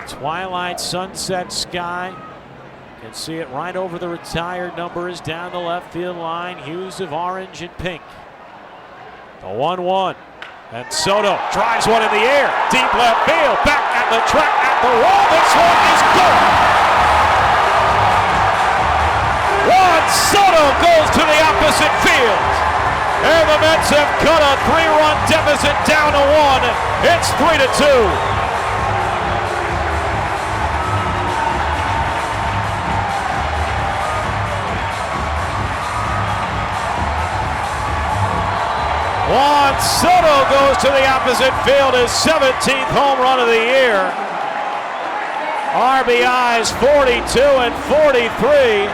twilight sunset sky. You can see it right over the retired numbers down the left field line. Hues of orange and pink. The 1-1. And Soto drives one in the air. Deep left field. Back at the track at the wall. This one is gone. Juan Soto goes to the opposite field. And the Mets have cut a 3-run deficit down to 1. It's 3-2. Juan Soto goes to the opposite field, his 17th home run of the year. RBIs 42 and 43,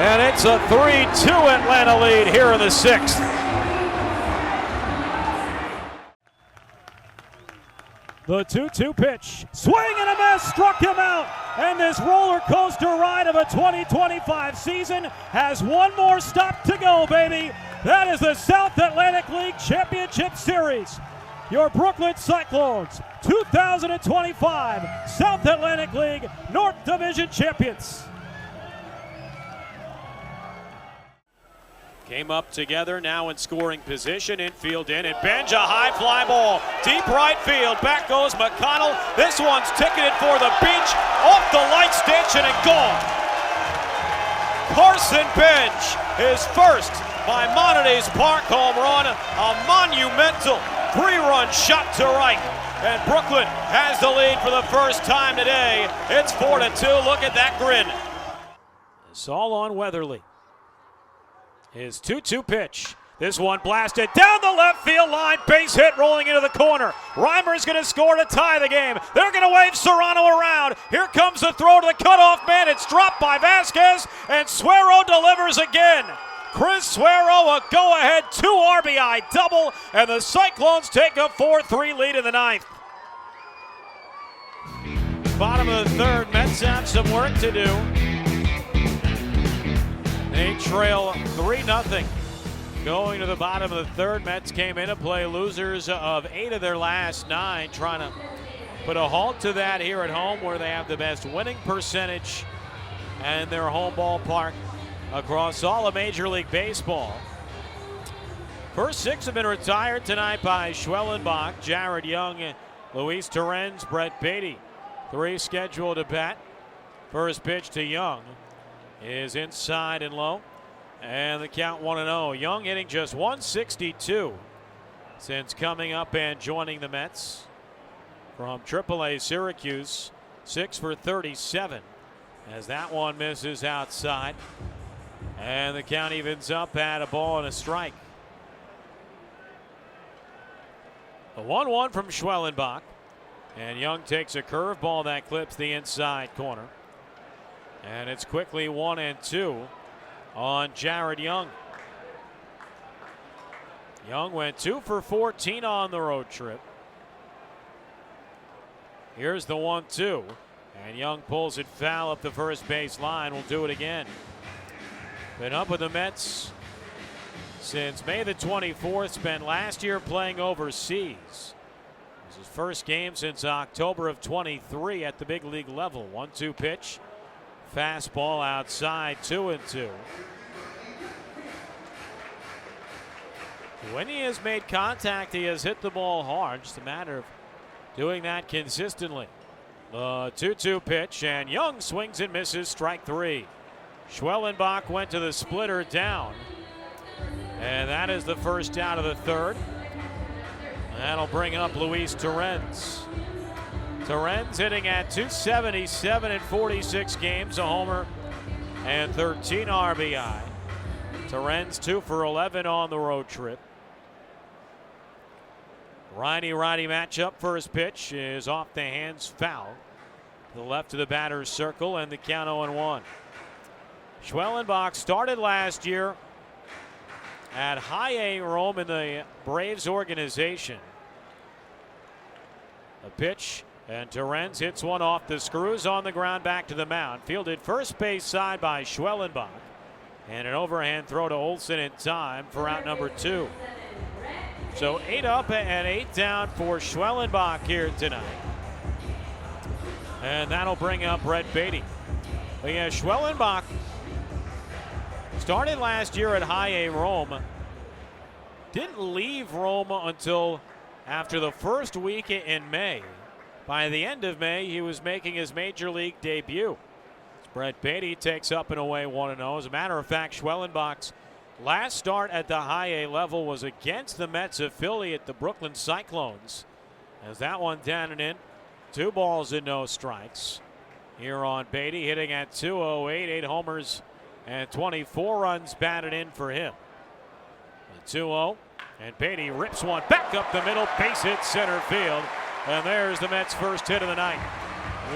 and it's a 3-2 Atlanta lead here in the 6th. The 2-2 pitch, swing and a miss, struck him out. And this roller coaster ride of a 2025 season has one more stop to go, baby. That is the South Atlantic League Championship Series. Your Brooklyn Cyclones, 2025 South Atlantic League North Division champions. Came up together, now in scoring position, infield in, and Benja, high fly ball, deep right field, back goes McConnell. This one's ticketed for the beach, off the light stanchion and gone. Carson Benj, his first Maimonides Park home run, a monumental 3-run shot to right. And Brooklyn has the lead for the first time today. It's 4-2, look at that grin. It's all on Weatherly. His 2-2 pitch. This one blasted down the left field line, base hit rolling into the corner. Reimer's going to score to tie the game. They're going to wave Serrano around. Here comes the throw to the cutoff man. It's dropped by Vasquez, and Suero delivers again. Chris Suero, a go-ahead 2 RBI double, and the Cyclones take a 4-3 lead in the 9th. Bottom of the 3rd, Mets have some work to do. They trail 3-0. Going to the bottom of the 3rd, Mets came into play losers of 8 of their last 9, trying to put a halt to that here at home where they have the best winning percentage and their home ballpark across all of Major League Baseball. First 6 have been retired tonight by Schwellenbach, Jared Young, Luis Torrens, Brett Beatty. 3 scheduled to bat. First pitch to Young is inside and low, and the count 1-0. Young hitting just 162 since coming up and joining the Mets from AAA Syracuse. 6 for 37 as that one misses outside, and the count evens up at a ball and a strike. The 1-1 from Schwellenbach, and Young takes a curveball that clips the inside corner. And it's quickly 1-2 on Jared Young. Young went 2 for 14 on the road trip. Here's the 1-2. And Young pulls it foul up the first base line. Will do it again. Been up with the Mets since May the 24th. Spent last year playing overseas. This is his first game since October of 23 at the big league level. 1-2 pitch. Fastball outside, 2-2. When he has made contact, he has hit the ball hard. Just a matter of doing that consistently. The 2-2 pitch, and Young swings and misses, strike 3. Schwellenbach went to the splitter down. And that is the first out of the 3rd. That'll bring up Luis Torrens. Torrens hitting at .277 in 46 games, a homer and 13 RBI. Torrens 2 for 11 on the road trip. Righty-righty matchup. First pitch is off the hands, foul. To the left of the batter's circle, and the count 0-1. Schwellenbach started last year at High A Rome in the Braves organization. A pitch, and Torrens hits one off the screws on the ground back to the mound. Fielded first base side by Schwellenbach. And an overhand throw to Olsen in time for out number 2. So 8 up and 8 down for Schwellenbach here tonight. and that'll bring up Brett Beatty. But yeah, Schwellenbach started last year at High A Rome. Didn't leave Rome until after the first week in May. By the end of May, he was making his major league debut. Brett Beatty takes up and away 1-0. As a matter of fact, Schwellenbach's last start at the High A level was against the Mets affiliate, the Brooklyn Cyclones. As that one down and in, 2 balls and no strikes. Here on Beatty, hitting at .208, 8 homers and 24 runs batted in for him. The 2-0, and Beatty rips one back up the middle, base hit center field, and there's the Mets' first hit of the night.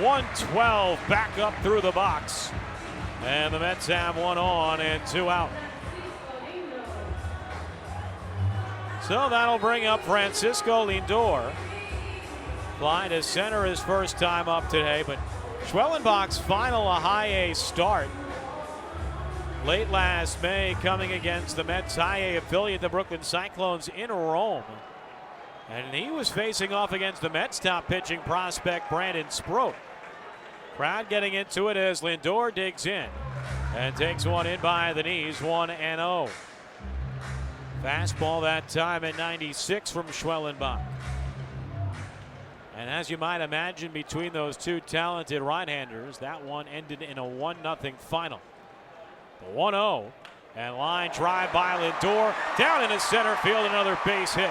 112 back up through the box, and the Mets have 1 on and 2 out. So that'll bring up Francisco Lindor. Fly to center his first time up today, but Schwellenbach's final High A start late last May, coming against the Mets High A affiliate, the Brooklyn Cyclones, in Rome. And he was facing off against the Mets top pitching prospect Brandon Sproat. Crowd getting into it as Lindor digs in and takes one in by the knees, 1-0. Fastball that time at 96 from Schwellenbach. And as you might imagine, between those two talented right-handers, that one ended in a 1-0 final. The 1-0, and line drive by Lindor, down into center field, another base hit.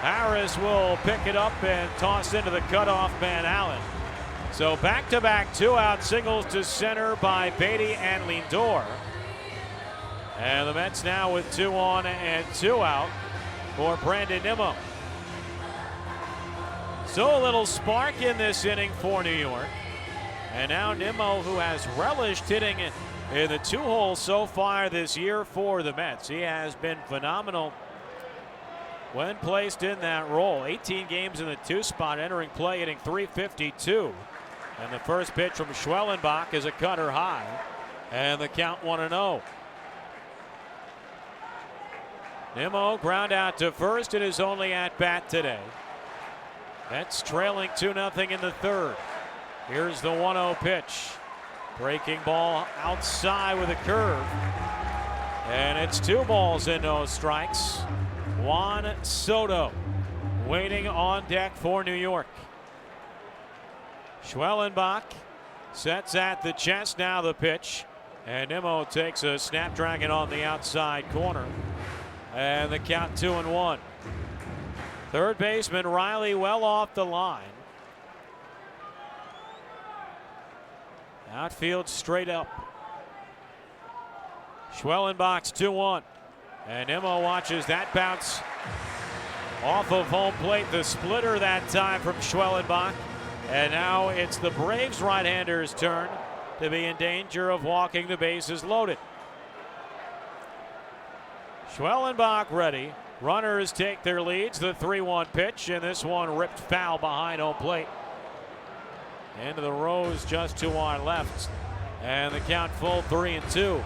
Harris will pick it up and toss into the cutoff man Allen. So back-to-back 2-out singles to center by Beatty and Lindor. And the Mets now with 2 on and 2 out for Brandon Nimmo. So a little spark in this inning for New York. And now Nimmo, who has relished hitting in the 2 holes so far this year for the Mets. He has been phenomenal when placed in that role. 18 games in the 2 spot, entering play hitting .352. And the first pitch from Schwellenbach is a cutter high. And the count 1-0. Nimmo ground out to first in his only at-bat today. Mets trailing 2-0 in the 3rd. Here's the 1-0 pitch. Breaking ball outside with a curve. And it's 2 balls and no strikes. Juan Soto waiting on deck for New York. Schwellenbach sets at the chest, now the pitch. And Nimmo takes a snapdragon on the outside corner. And the count 2-1. Third baseman Riley well off the line. Outfield straight up. Schwellenbach's 2-1. And Nimmo watches that bounce off of home plate. The splitter that time from Schwellenbach. And now it's the Braves right-hander's turn to be in danger of walking the bases loaded. Schwellenbach ready. Runners take their leads. The 3-1 pitch, and this one ripped foul behind home plate. Into the rows just to our left. And the count full 3-2.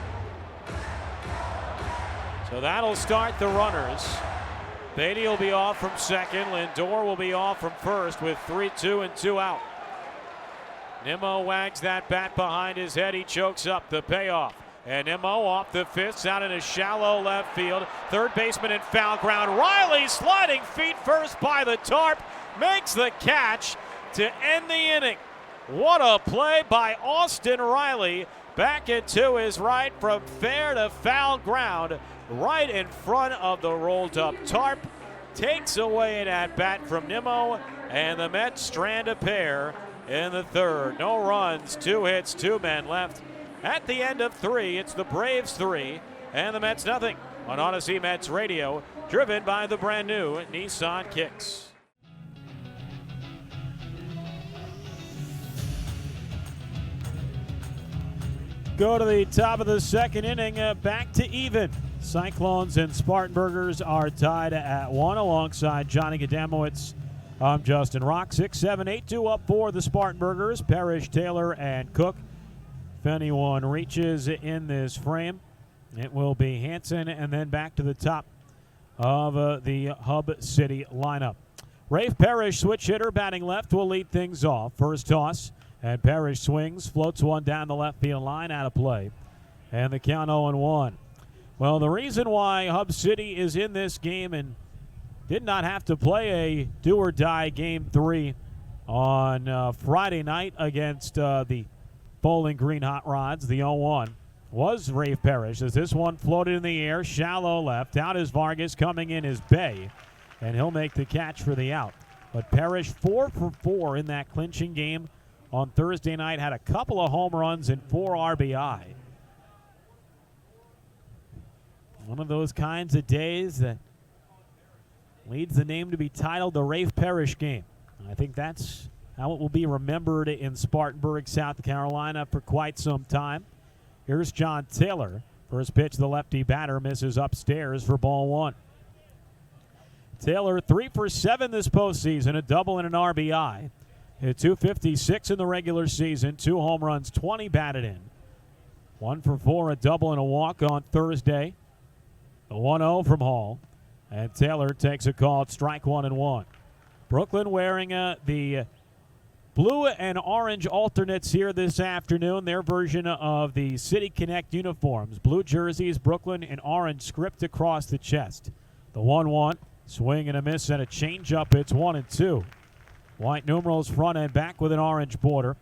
So that'll start the runners. Beatty will be off from second. Lindor will be off from first with 3-2 and 2 out. Nimmo wags that bat behind his head. He chokes up the payoff. And Nimmo off the fifth, out in a shallow left field. Third baseman in foul ground. Riley sliding feet first by the tarp. Makes the catch to end the inning. What a play by Austin Riley. Back into his right from fair to foul ground. Right in front of the rolled up tarp. Takes away an at bat from Nimmo. And the Mets strand a pair in the 3rd. No runs, 2 hits, 2 men left. At the end of 3, it's the Braves 3 and the Mets nothing on Odyssey Mets Radio, driven by the brand new Nissan Kicks. Go to the top of the 2nd inning, back to even. Cyclones and Spartanburgers are tied at 1 alongside Johnny Gadamowitz. I'm Justin Rocke. 6-7-8-2 up for the Spartanburgers. Parrish, Taylor, and Cook. If anyone reaches in this frame, it will be Hansen, and then back to the top of the Hub City lineup. Rafe Parrish, switch hitter, batting left, will lead things off. First toss, And Parrish swings, floats one down the left field line, out of play. And the count 0-1. Well, the reason why Hub City is in this game and did not have to play a do-or-die Game 3 on Friday night against the Bowling Green Hot Rods, the 0-1, was Rafe Parrish, as this one floated in the air, shallow left. Out is Vargas, coming in is Bay, and he'll make the catch for the out. But Parrish 4 for 4 in that clinching game on Thursday night, had a couple of home runs and 4 RBI. One of those kinds of days that leads the name to be titled the Rafe Parrish game. And I think that's how it will be remembered in Spartanburg, South Carolina for quite some time. Here's John Taylor. First pitch, the lefty batter misses upstairs for ball one. Taylor 3 for 7 this postseason, a double and an RBI. Hit .256 in the regular season, 2 home runs, 20 batted in. 1 for 4, a double and a walk on Thursday. A 1-0 from Hall. And Taylor takes a call at strike 1-1. Brooklyn wearing the blue and orange alternates here this afternoon. Their version of the City Connect uniforms. Blue jerseys, Brooklyn, and orange script across the chest. The 1-1, swing and a miss and a changeup. It's 1-2. White numerals front and back with an orange border.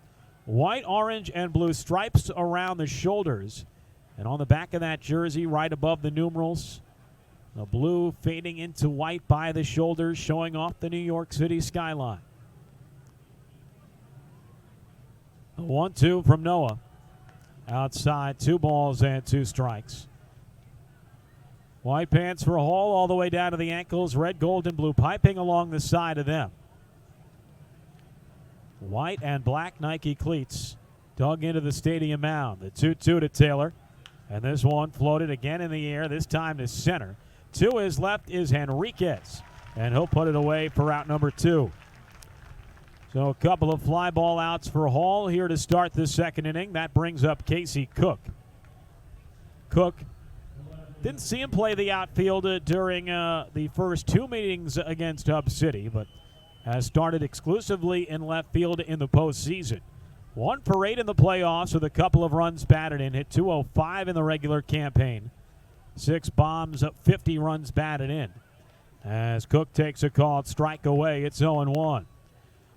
White, orange, and blue stripes around the shoulders. And on the back of that jersey, right above the numerals, the blue fading into white by the shoulders, showing off the New York City skyline. A 1-2 from Noah. Outside, 2 balls and 2 strikes. White pants for Hall all the way down to the ankles. Red, gold, and blue piping along the side of them. White and black Nike cleats dug into the stadium mound. The 2-2 to Taylor. And this one floated again in the air, this time to center. To his left is Henriquez, and he'll put it away for out number 2. So a couple of fly ball outs for Hall here to start the second inning. That brings up Casey Cook. Cook didn't see him play the outfield during the first 2 meetings against Hub City, but has started exclusively in left field in the postseason. 1 for 8 in the playoffs with a couple of runs batted in. Hit .205 in the regular campaign. 6 bombs, 50 runs batted in. As Cook takes a call at strike away, it's 0-1.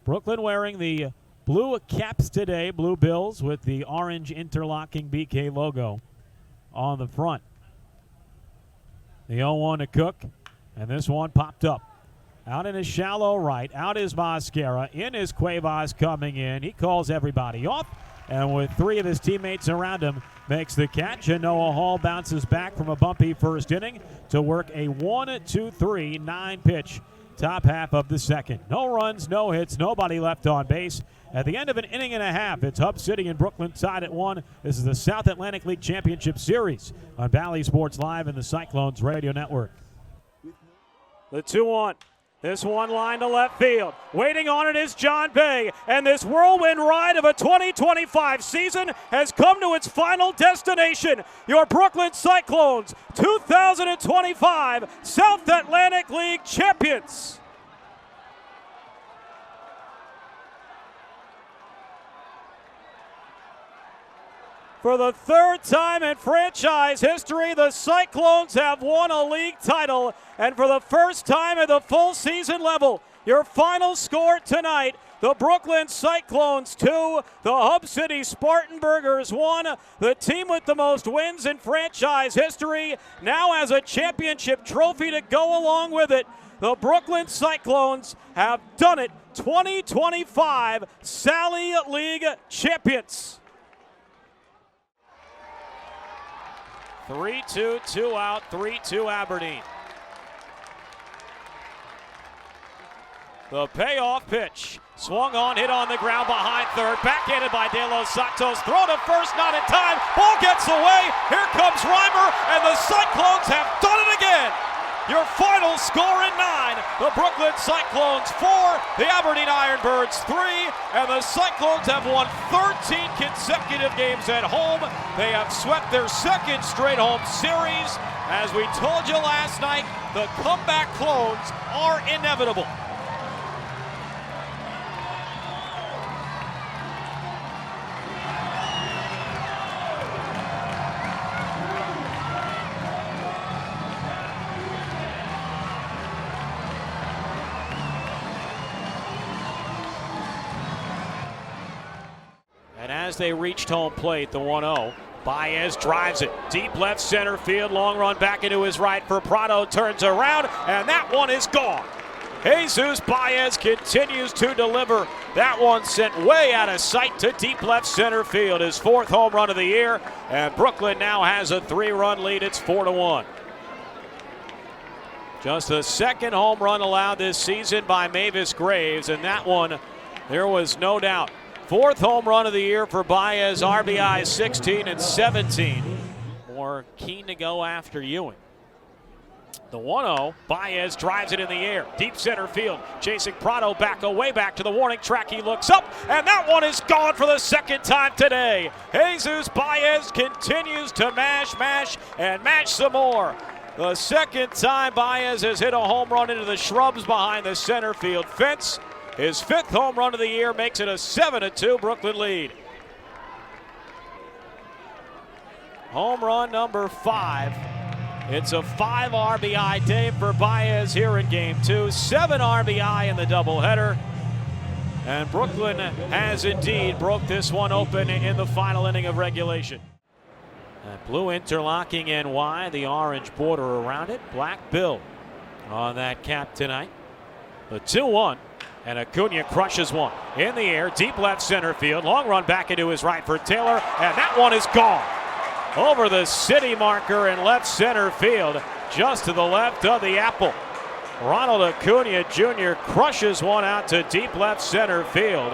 Brooklyn wearing the blue caps today, blue bills with the orange interlocking BK logo on the front. The 0-1 to Cook, and this one popped up. Out in his shallow right, out is Mascara, in is Cuevas coming in. He calls everybody off, and with 3 of his teammates around him, makes the catch, and Noah Hall bounces back from a bumpy first inning to work a 1-2-3 9-pitch top half of the second. No runs, no hits, nobody left on base. At the end of an inning and a half, it's Hub City and Brooklyn tied at 1. This is the South Atlantic League Championship Series on Valley Sports Live and the Cyclones Radio Network. The 2-1. This one line to left field. Waiting on it is John Bay. And this whirlwind ride of a 2025 season has come to its final destination. Your Brooklyn Cyclones, 2025 South Atlantic League champions. For the 3rd time in franchise history, the Cyclones have won a league title. And for the first time at the full season level, your final score tonight, the Brooklyn Cyclones 2, the Hub City Spartanburgers 1. The team with the most wins in franchise history now has a championship trophy to go along with it. The Brooklyn Cyclones have done it, 2025 Sally League champions. 3-2, 2 out, 3-2 Aberdeen. The payoff pitch. Swung on, hit on the ground behind third. Backhanded by De Los Santos. Throw to first, not in time. Ball gets away. Here comes Reimer, and the Cyclones have done it again. Your final score in 9, the Brooklyn Cyclones 4, the Aberdeen Ironbirds 3, and the Cyclones have won 13 consecutive games at home. They have swept their 2nd straight home series. As we told you last night, the comeback clones are inevitable. And as they reached home plate, the 1-0, Baez drives it deep left center field. Long run back into his right for Prado. Turns around, and that one is gone. Jesus Baez continues to deliver. That one sent way out of sight to deep left center field. His 4th home run of the year, and Brooklyn now has a 3-run lead. It's 4-1. Just the 2nd home run allowed this season by Mavis Graves, and that one, there was no doubt. 4th home run of the year for Baez, RBI 16 and 17. More keen to go after Ewing. The 1-0, Baez drives it in the air, deep center field, chasing Prado back away, back to the warning track. He looks up, and that one is gone for the 2nd time today. Jesus Baez continues to mash, and mash some more. The 2nd time Baez has hit a home run into the shrubs behind the center field fence. His 5th home run of the year makes it a 7-2 Brooklyn lead. Home run number 5. It's a 5 RBI day for Baez here in Game 2. 7 RBI in the doubleheader. And Brooklyn has indeed broke this one open in the final inning of regulation. That blue interlocking NY, the orange border around it. Black bill on that cap tonight. The 2-1. And Acuna crushes one in the air, deep left center field. Long run back into his right for Taylor, and that one is gone. Over the city marker in left center field, just to the left of the apple. Ronald Acuna Jr. crushes one out to deep left center field,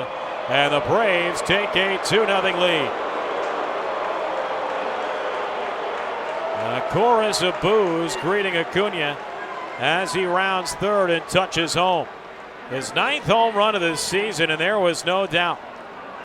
and the Braves take a 2-0 lead. A chorus of boos greeting Acuna as he rounds third and touches home. His 9th home run of the season, and there was no doubt